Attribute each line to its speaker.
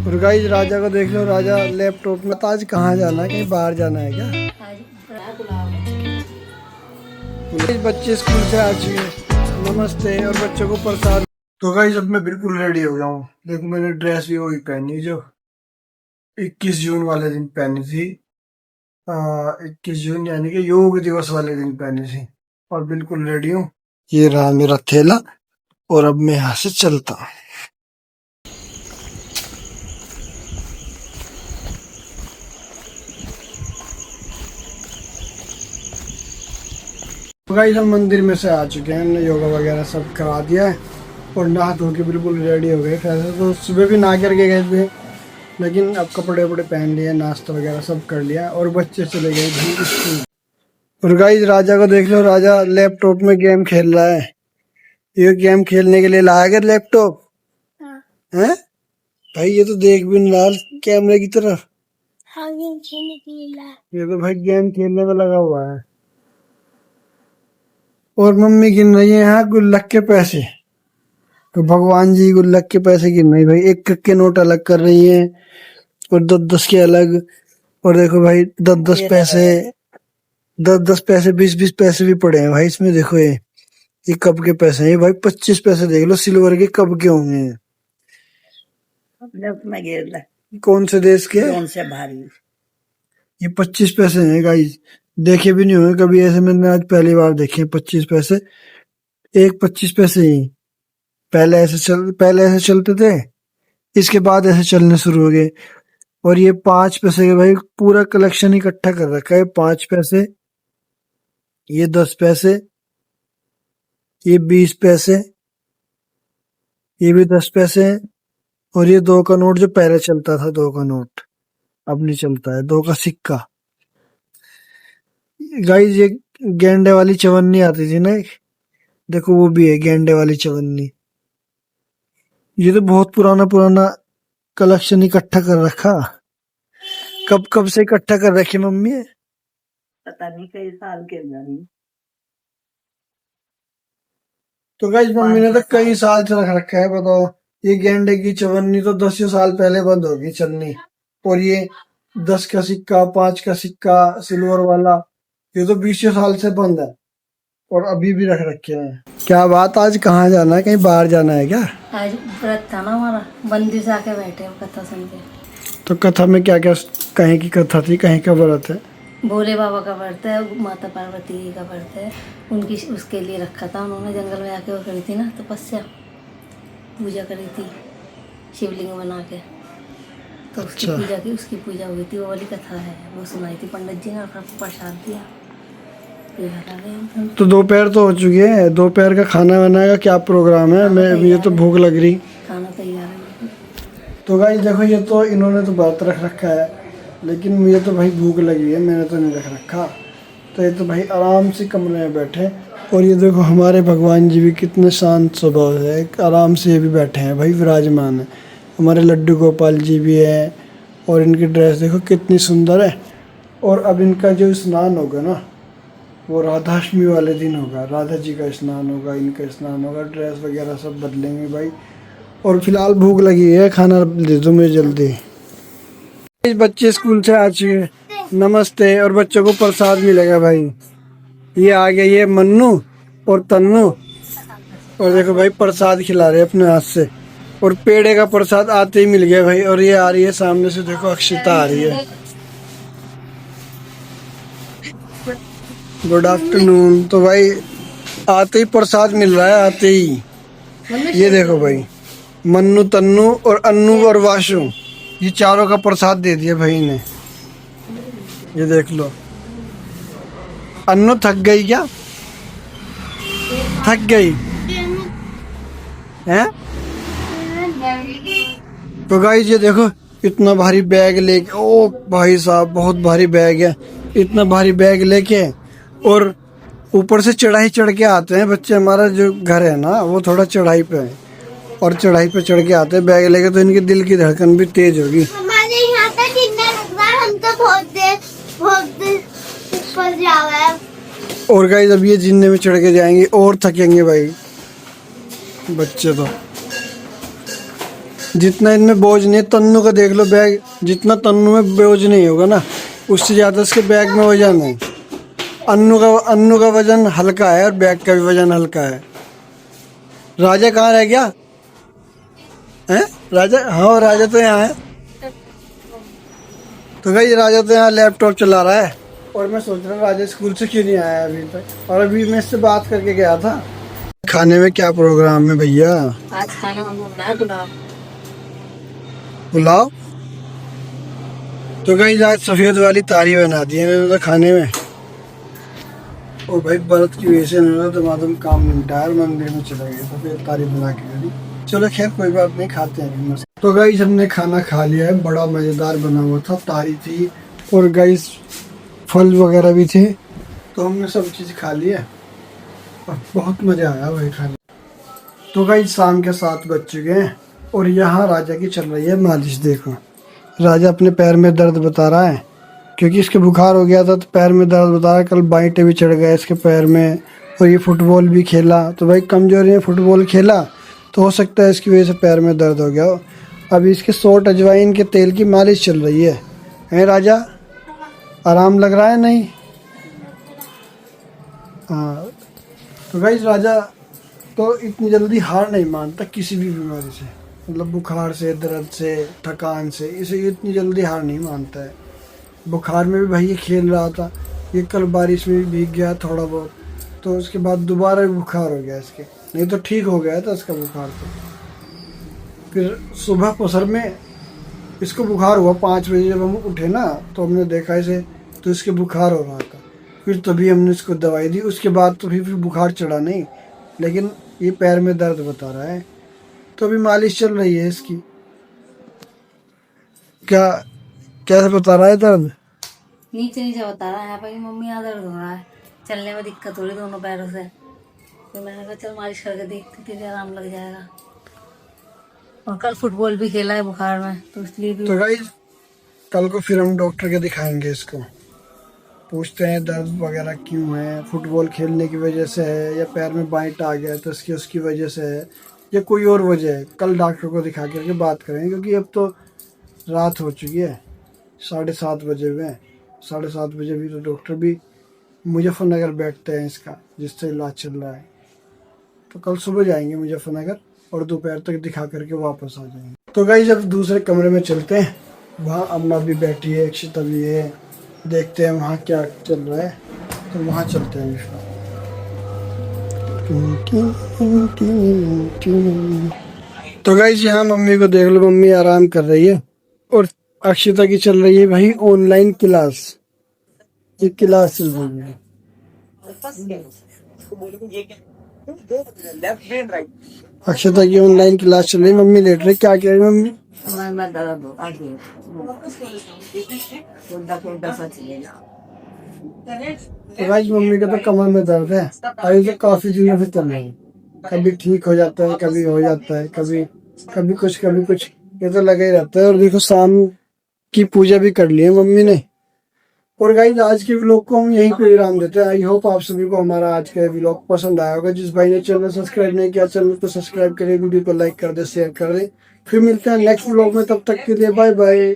Speaker 1: और गाइस राजा को देख लो, राजा लैपटॉप में। तो आज कहाँ जाना है, कहीं बाहर जाना है क्या? बच्चे स्कूल से आ चुके हैं, नमस्ते। और बच्चों को प्रसाद। तो गाइस अब मैं बिल्कुल रेडी हो गया हूँ। देखो मैंने ड्रेस भी वही पहनी जो 21 जून वाले दिन पहनी थी। 21 जून यानी कि योग दिवस वाले दिन पहनी थी। और बिल्कुल रेडी हूँ। ये रहा मेरा थैला और अब मैं यहाँ से चलता हूँ। गाइस हम मंदिर में से आ चुके हैं, हमने योगा वगैरह सब करा दिया है और नहा धो के बिल्कुल रेडी हो गए। वैसे तो सुबह भी नहा करके गए थे, लेकिन अब कपड़े वपड़े पहन लिए, नाश्ता वगैरह सब कर लिया और बच्चे चले गए थे स्कूल। और गाइस राजा को देख लो, राजा लैपटॉप में गेम खेल रहा है। ये गेम खेलने के लिए लाया गया लैपटॉप है भाई। ये तो देख भी नहीं रहा कैमरे की तरफ। हाँ, गेम खेलने के लिए लाया। ये तो भाई गेम खेलने में लगा हुआ है। और मम्मी गिन रही है यहाँ गुल्लक के पैसे। तो भगवान जी गुल्लक के पैसे गिन रही भाई। एक के नोट अलग कर रही है और 10-10 के अलग। और देखो भाई 10-10 पैसे, 10-10 पैसे, 20-20 पैसे भी पड़े हैं भाई इसमें। देखो ये कब के पैसे हैं? ये भाई 25 पैसे देख लो, सिल्वर के कब के होंगे। कौन से देश के? कौन से भारी। ये 25 पैसे हैं गाइस। देखे भी नहीं हुए कभी ऐसे, मैंने आज पहली बार देखे 25 पैसे। एक 25 पैसे ही पहले ऐसे चलते थे, इसके बाद ऐसे चलने शुरू हो गए। और ये 5 पैसे के भाई पूरा कलेक्शन इकट्ठा कर रखा है। 5 पैसे, ये 10 पैसे, ये 20 पैसे, ये भी 10 पैसे, और ये 2 का नोट जो पहले चलता था, 2 का नोट अब नहीं चलता है, 2 का सिक्का। गाइस ये गेंडे वाली चवन्नी आती थी ना, देखो वो भी है गेंडे वाली चवन्नी। ये तो बहुत पुराना पुराना कलेक्शन इकट्ठा कर रखा। कब कब से इकट्ठा कर रखी मम्मी? पता नहीं, कई साल के नहीं। तो गाइस मम्मी ने तो कई साल से रख रखा है। बताओ, ये गेंडे की चवन्नी तो 10 साल पहले बंद होगी चलनी। और ये 10 का सिक्का, 5 का सिक्का सिल्वर वाला, ये तो 20 साल से बंद है और अभी भी रख रखे हैं। क्या बात, आज कहाँ जाना है, कहीं बाहर जाना है क्या? आज व्रत था ना हमारा, मंदिर से आके बैठे हैं कथा सुन के। तो कथा में क्या क्या, कहीं की कथा थी, कहीं का व्रत है? भोले बाबा का व्रत है, माता पार्वती जी का व्रत है। उनकी उसके लिए रखा था उन्होंने, जंगल में आके वो करी थी ना तपस्या, पूजा करी थी शिवलिंग बना के। तो उसकी पूजा की, उसकी पूजा हुई थी, वो वाली कथा है, वो सुनाई थी पंडित जी ने और प्रसाद दिया। तो दोपहर तो हो चुकी है, दोपहर का खाना वाना का क्या प्रोग्राम है? मैं ये तो भूख लग रही, खाना तैयार है। तो गाइस देखो, ये तो इन्होंने तो व्रत रख रखा है, लेकिन मुझे तो भाई भूख लगी है, मैंने तो नहीं रख रखा। तो ये तो भाई आराम से कमरे में बैठे। और ये देखो हमारे भगवान जी भी कितने शांत स्वभाव है, आराम से ये भी बैठे हैं भाई, विराजमान है। हमारे लड्डू गोपाल जी भी है और इनकी ड्रेस देखो कितनी सुंदर है। और अब इनका जो स्नान होगा ना, वो राधाष्टमी वाले दिन होगा, राधा जी का स्नान होगा, इनका स्नान होगा, ड्रेस वगैरह सब बदलेंगे भाई। और फिलहाल भूख लगी है, खाना दे दो मुझे जल्दी। इस बच्चे स्कूल से आ चुके हैं, नमस्ते। और बच्चों को प्रसाद मिलेगा भाई। ये आ गया, ये मन्नू और तन्नू। और देखो भाई प्रसाद खिला रहे अपने हाथ से, और पेड़े का प्रसाद आते ही मिल गया भाई। और ये आ रही है सामने से, देखो अक्षिता आ रही है। Good afternoon. तो भाई आते ही प्रसाद मिल रहा है, आते ही। ये देखो भाई, मन्नू, तन्नू और अन्नू और वाशु, ये चारों का प्रसाद दे दिया भाई ने। ये देख लो। अन्नू थक गई क्या? थक गई हैं? तो गाइस ये देखो इतना भारी बैग लेके, ओ भाई साहब बहुत भारी बैग है। इतना भारी बैग लेके और ऊपर से चढ़ाई चढ़ के आते हैं बच्चे। हमारा जो घर है ना वो थोड़ा चढ़ाई पे है, और चढ़ाई पे चढ़ के आते हैं बैग लेके, तो इनके दिल की धड़कन भी तेज होगी। हमारे यहाँ तो कितना लग रहा है, हम तो बहुत देर ऊपर जा रहे हैं। और गाइस अब ये जिन्ने में चढ़ के जाएंगे और थकेंगे भाई बच्चे तो। जितना इनमें बोझ नहीं है, तन्नू का देख लो बैग, जितना तन्नू में बोझ नहीं होगा ना, उससे ज़्यादा इसके बैग में वजन है। अन्नू का वजन हल्का है और बैग का भी वजन हल्का है। राजा कहाँ रह गया है? राजा, हाँ राजा तो यहाँ है। तो भाई राजा तो यहाँ लैपटॉप चला रहा है और मैं सोच रहा हूँ राजा स्कूल से क्यों नहीं आया अभी तक। और अभी मैं इससे बात करके गया था। खाने में क्या प्रोग्राम है भैया?
Speaker 2: आज खाना हम बनाया पुलाव।
Speaker 1: पुलाव? तो कहीं आज सफेद वाली तारी बना दी है इन्होंने तो खाने में। और भाई व्रत की वजह से इन्होंने दमादम काम निपटाया और मंदिर में चले गए सफेद तारी बना के गई। चलो खैर कोई बात नहीं, खाते हैं। तो गाइस हमने खाना खा लिया है, बड़ा मज़ेदार बना हुआ था, तारी थी और गाइस फल वगैरह भी थे। तो हमने सब चीज़ खा लिया और बहुत मज़ा आया भाई खाने। तो गाइस शाम के 7 बज चुके हैं और यहाँ राजा की चल रही है मालिश। देखो राजा अपने पैर में दर्द बता रहा है क्योंकि इसके बुखार हो गया था तो पैर में दर्द बता रहा है। कल बाइटें भी चढ़ गए इसके पैर में और ये फुटबॉल भी खेला तो भाई कमजोरी है, फुटबॉल खेला तो हो सकता है इसकी वजह से पैर में दर्द हो गया हो। अभी इसके सोट अजवाइन के तेल की मालिश चल रही है। हैं राजा, आराम लग रहा है? नहीं? हाँ। तो गाइस राजा तो इतनी जल्दी हार नहीं मानता किसी भी बीमारी से, मतलब बुखार से, दर्द से, थकान से, इसे इतनी जल्दी हार नहीं मानता है। बुखार में भी भाई ये खेल रहा था, ये कल बारिश में भी भीग गया थोड़ा बहुत, तो उसके बाद दोबारा भी बुखार हो गया इसके, नहीं तो ठीक हो गया था इसका बुखार। तो फिर सुबह पसर में इसको बुखार हुआ 5 बजे जब हम उठे ना तो हमने देखा इसे, तो इसके बुखार हो रहा था। फिर तभी हमने इसको दवाई दी, उसके बाद तो फिर बुखार चढ़ा नहीं, लेकिन ये पैर में दर्द बता रहा है। तो अभी मालिश चल रही है इसकी। क्या कैसे बता रहा है दर्द?
Speaker 2: नीचे नीचे बता रहा है, यहाँ पर मम्मी यहाँ दर्द हो रहा है, चलने में दिक्कत हो रही दोनों पैरों से। तो मैंने कहा चल मालिश करके देखती थी, आराम लग जाएगा। और कल फुटबॉल भी खेला है बुखार में तो इसलिए भी।
Speaker 1: तो गाइस कल को फिर हम डॉक्टर के दिखाएंगे इसको, पूछते हैं दर्द वगैरह क्यों है, फुटबॉल खेलने की वजह से है या पैर में बाइट आ गया तो उसकी वजह से है या कोई और वजह है। कल डॉक्टर को दिखा करके बात करेंगे क्योंकि अब तो रात हो चुकी है, 7:30 बजे हुए हैं। 7:30 बजे भी तो डॉक्टर भी मुजफ्फरनगर बैठते हैं इसका, जिससे इलाज चल रहा है। तो कल सुबह जाएंगे मुजफ्फरनगर और दोपहर तक दिखा करके वापस आ जाएंगे। तो गाइस जब दूसरे कमरे में चलते हैं, वहाँ अम्मा भी बैठी है, अक्षिता भी है, देखते हैं वहाँ क्या चल रहा है। तो वहाँ चलते हैं। तो गाइस यहाँ मम्मी को देख लो, मम्मी आराम कर रही है और अक्षिता की चल रही है भाई ऑनलाइन क्लास। ये क्लास चल रही है। अक्षता की ऑनलाइन क्लास चल रही है, मम्मी लेट रही। क्या कह रही मम्मी? तो भाई मम्मी का तो कमर में दर्द है, अभी तो काफी दिनों से चल रही है। कभी ठीक हो जाता है, कभी हो जाता है, कभी कभी कुछ, ये तो लगा ही रहता है। और देखो शाम की पूजा भी कर ली है मम्मी ने। और गाइस आज के व्लॉग को हम यहीं पे विराम देते हैं। आई होप आप सभी को हमारा आज का व्लॉग पसंद आया होगा। जिस भाई ने चैनल सब्सक्राइब नहीं किया, चैनल को सब्सक्राइब करें, वीडियो को लाइक कर दे, शेयर कर दे। फिर मिलते हैं नेक्स्ट व्लॉग में, तब तक के लिए बाय बाय।